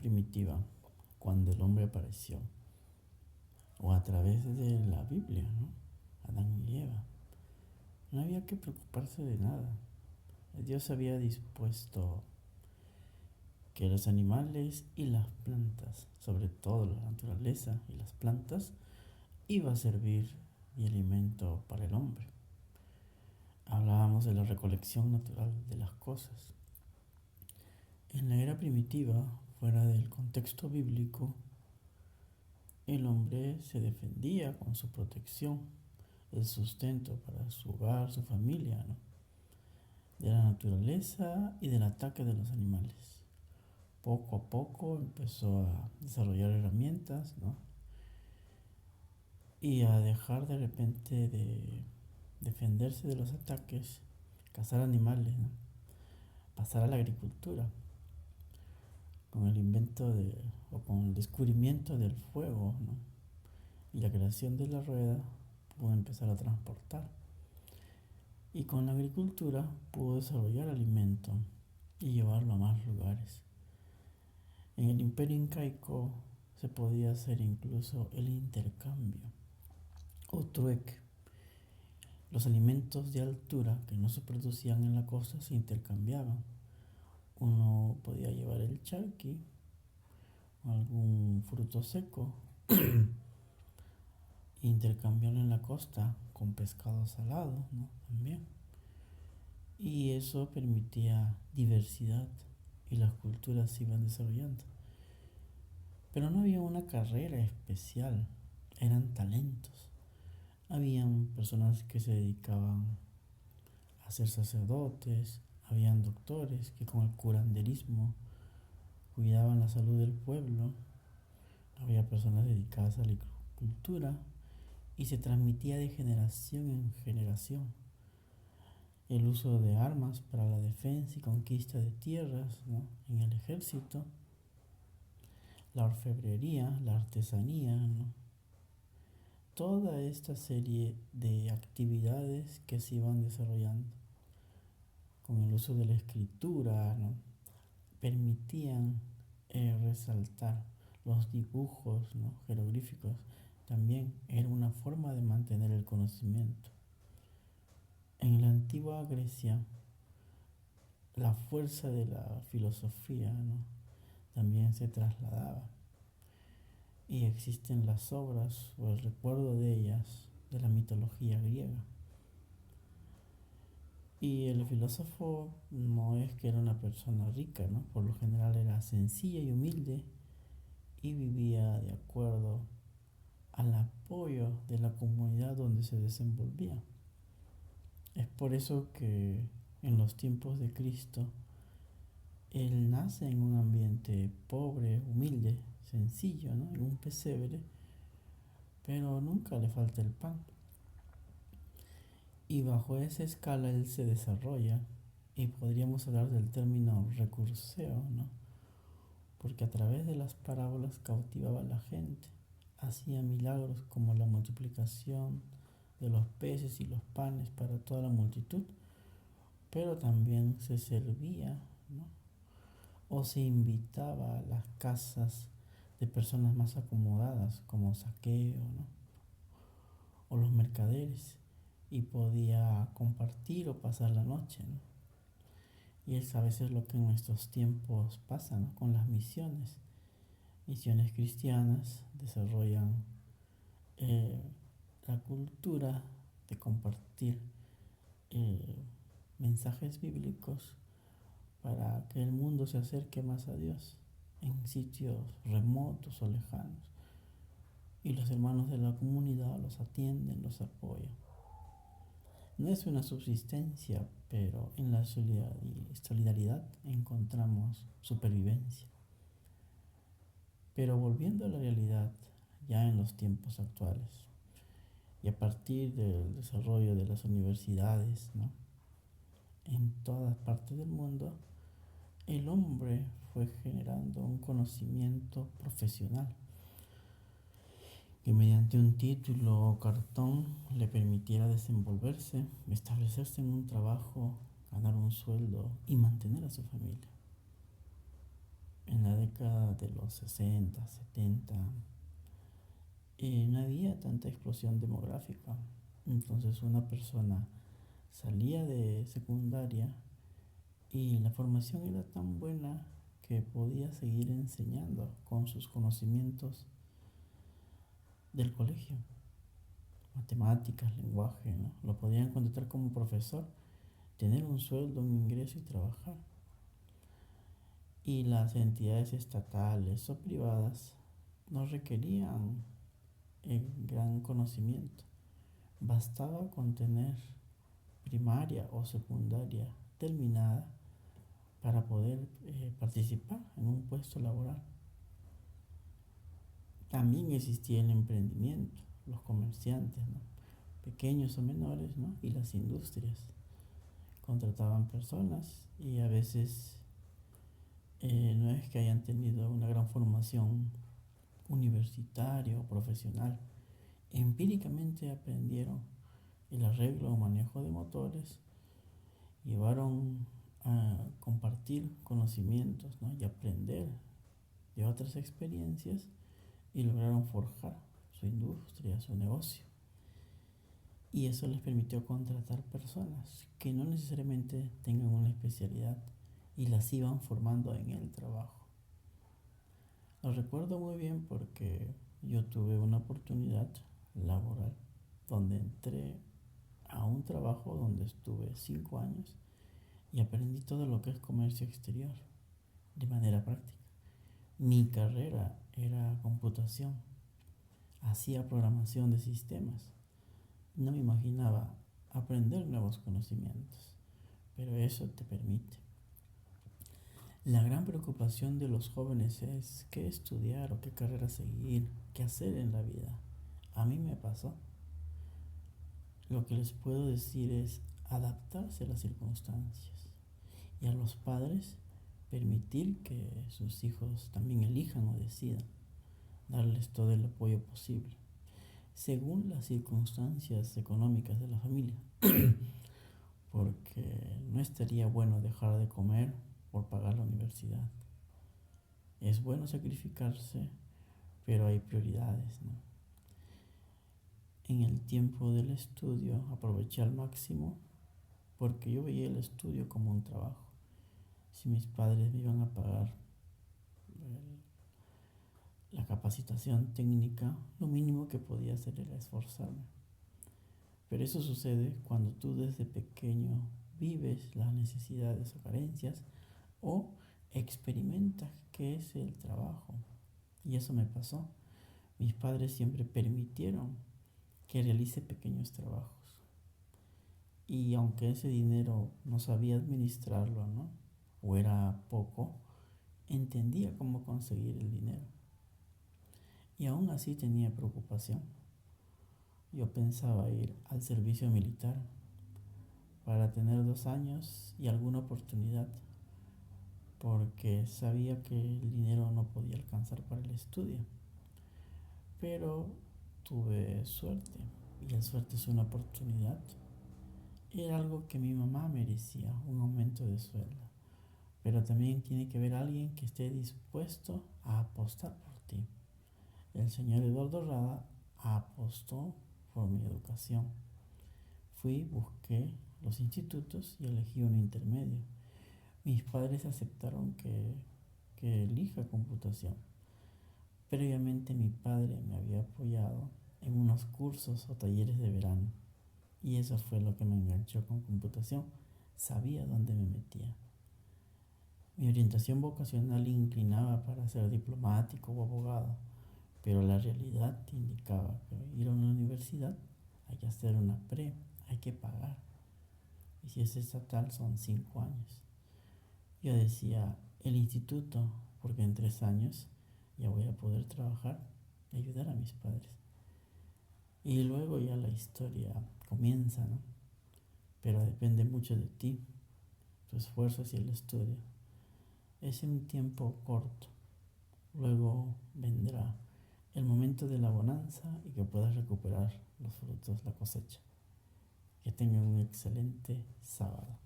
primitiva, cuando el hombre apareció, o a través de la Biblia, ¿no? Adán y Eva, no había que preocuparse de nada. Dios había dispuesto que los animales y las plantas, sobre todo la naturaleza y las plantas, iba a servir de alimento para el hombre. Hablábamos de la recolección natural de las cosas. En la era primitiva, fuera del contexto bíblico, el hombre se defendía con su protección, el sustento para su hogar, su familia, ¿no? De la naturaleza y del ataque de los animales. Poco a poco empezó a desarrollar herramientas, ¿no? Y a dejar de repente de defenderse de los ataques, cazar animales, ¿no? Pasar a la agricultura, con el o con el descubrimiento del fuego, ¿no? Y la creación de la rueda, pudo empezar a transportar. Y con la agricultura pudo desarrollar alimento y llevarlo a más lugares. En el imperio incaico se podía hacer incluso el intercambio o trueque. Los alimentos de altura que no se producían en la costa se intercambiaban. Uno podía llevar el charqui o algún fruto seco e intercambiarlo en la costa con pescado salado, ¿no? También. Y eso permitía diversidad y las culturas se iban desarrollando. Pero no había una carrera especial, eran talentos. Habían personas que se dedicaban a ser sacerdotes, habían doctores que con el curanderismo cuidaban la salud del pueblo, había personas dedicadas a la agricultura y se transmitía de generación en generación. El uso de armas para la defensa y conquista de tierras, ¿no? En el ejército, la orfebrería, la artesanía, ¿no? Toda esta serie de actividades que se iban desarrollando con el uso de la escritura, ¿no? Permitían resaltar los dibujos, ¿no? Jeroglíficos. También era una forma de mantener el conocimiento. En la antigua Grecia, la fuerza de la filosofía, ¿no? También se trasladaba. Y existen las obras o el recuerdo de ellas de la mitología griega. Y el filósofo no es que era una persona rica, ¿no? Por lo general era sencilla y humilde y vivía de acuerdo al apoyo de la comunidad donde se desenvolvía. Es por eso que en los tiempos de Cristo, él nace en un ambiente pobre, humilde, sencillo, ¿no? En un pesebre, pero nunca le falta el pan. Y bajo esa escala él se desarrolla y podríamos hablar del término recurseo, ¿no? Porque a través de las parábolas cautivaba a la gente, hacía milagros como la multiplicación de los peces y los panes para toda la multitud, pero también se servía, ¿no? O se invitaba a las casas de personas más acomodadas como Zaqueo, ¿no? O los mercaderes, y podía compartir o pasar la noche, ¿no? Y es a veces lo que en nuestros tiempos pasa, ¿no? Con las misiones. Misiones cristianas desarrollan eh, la cultura de compartir mensajes bíblicos para que el mundo se acerque más a Dios en sitios remotos o lejanos. Y los hermanos de la comunidad los atienden, los apoyan. No es una subsistencia, pero en la solidaridad encontramos supervivencia. Pero volviendo a la realidad, ya en los tiempos actuales, y a partir del desarrollo de las universidades, ¿no? En todas partes del mundo, el hombre fue generando un conocimiento profesional que mediante un título o cartón le permitiera desenvolverse, establecerse en un trabajo, ganar un sueldo y mantener a su familia. En la década de los 60, 70, no había tanta explosión demográfica. Entonces una persona salía de secundaria y la formación era tan buena que podía seguir enseñando con sus conocimientos del colegio, matemáticas, lenguaje, ¿no? Lo podían contratar como profesor, tener un sueldo, un ingreso y trabajar. Y las entidades estatales o privadas no requerían gran conocimiento. Bastaba con tener primaria o secundaria terminada para poder participar en un puesto laboral. También existía el emprendimiento, los comerciantes, ¿no? Pequeños o menores, ¿no? Y las industrias. Contrataban personas y a veces no es que hayan tenido una gran formación universitaria o profesional. Empíricamente aprendieron el arreglo o manejo de motores, llevaron a compartir conocimientos, ¿no? Y aprender de otras experiencias y lograron forjar su industria, su negocio. Y eso les permitió contratar personas que no necesariamente tengan una especialidad y las iban formando en el trabajo. Lo recuerdo muy bien porque yo tuve una oportunidad laboral donde entré a un trabajo donde estuve 5 años y aprendí todo lo que es comercio exterior de manera práctica. Mi carrera era computación, hacía programación de sistemas. No me imaginaba aprender nuevos conocimientos, pero eso te permite. La gran preocupación de los jóvenes es qué estudiar o qué carrera seguir, qué hacer en la vida. A mí me pasó. Lo que les puedo decir es adaptarse a las circunstancias y a los padres permitir que sus hijos también elijan o decidan, darles todo el apoyo posible, según las circunstancias económicas de la familia, porque no estaría bueno dejar de comer por pagar la universidad. Es bueno sacrificarse, pero hay prioridades, ¿no? En el tiempo del estudio aproveché al máximo porque yo veía el estudio como un trabajo. Si mis padres me iban a pagar la capacitación técnica, lo mínimo que podía hacer era esforzarme. Pero eso sucede cuando tú desde pequeño vives las necesidades o carencias o experimentas qué es el trabajo. Y eso me pasó. Mis padres siempre permitieron que realice pequeños trabajos. Y aunque ese dinero no sabía administrarlo, ¿no? O era poco, entendía cómo conseguir el dinero. Y aún así tenía preocupación. Yo pensaba ir al servicio militar para tener 2 años y alguna oportunidad, porque sabía que el dinero no podía alcanzar para el estudio. Pero tuve suerte, y la suerte es una oportunidad. Era algo que mi mamá merecía, un aumento de sueldo. Pero también tiene que haber alguien que esté dispuesto a apostar por ti. El señor Eduardo Rada apostó por mi educación. Fui, busqué los institutos y elegí un intermedio. Mis padres aceptaron que elija computación. Previamente mi padre me había apoyado en unos cursos o talleres de verano. Y eso fue lo que me enganchó con computación. Sabía dónde me metía. Mi orientación vocacional inclinaba para ser diplomático o abogado, pero la realidad indicaba que ir a una universidad hay que hacer una hay que pagar. Y si es estatal son 5 años. Yo decía, el instituto, porque en 3 años ya voy a poder trabajar y ayudar a mis padres. Y luego ya la historia comienza, ¿no? Pero depende mucho de ti, tu esfuerzo y el estudio. Es en un tiempo corto. Luego vendrá el momento de la bonanza y que puedas recuperar los frutos, la cosecha. Que tengan un excelente sábado.